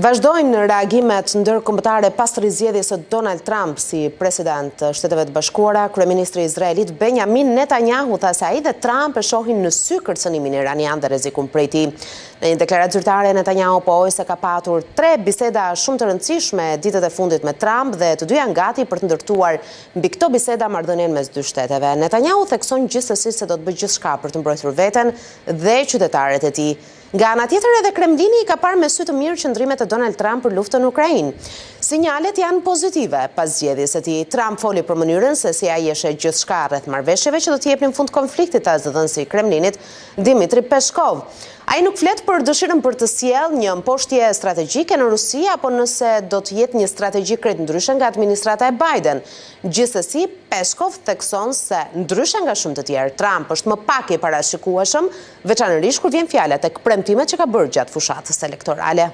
Vazhdojmë në reagimet ndërkombëtare pas zgjedhjes së Donald Trump si president Shteteve të Bashkuara. Kryeministri Izraelit Benjamin Netanyahu tha se ai dhe Trump e shohin në sy kërcënimin iranian dhe rrezikun prej tij. Në një deklaratë zyrtare, Netanyahu pohoi se ka patur 3 biseda shumë të rëndësishme ditët e fundit me Trump dhe të dy janë gati për të ndërtuar mbi këto biseda marrëdhënien mes dy shteteve. Netanyahu thekson gjithsesi se do të bëjë gjithçka për të mbrojtur veten dhe qytetarët e tij. Nga ana tjetër, edhe Kremlini ka parë me sy të mirë qëndrimet e Donald Trump për luftën në Ukrainë. Sinjalet janë pozitive pas zgjedhjes së tij. Trump foli për mënyrën se si ai e sheh gjithçka rreth marrëveshjeve që do të jepnin fund konfliktit ta zëdhënësi i Kremlinit, Dmitri Peskov. Ai nuk flet për dëshirën për të sjellë një mposhtje strategjike në Rusi apo nëse do të jetë një strategji krejt ndryshe nga administrata e Biden. Gjithsesi, Peskov thekson se ndryshe nga shumë të tjerë, Trump është më pak i parashikueshëm, veçanërisht kur vjen fjala tek premtimet që ka bërë gjatë fushatës elektorale.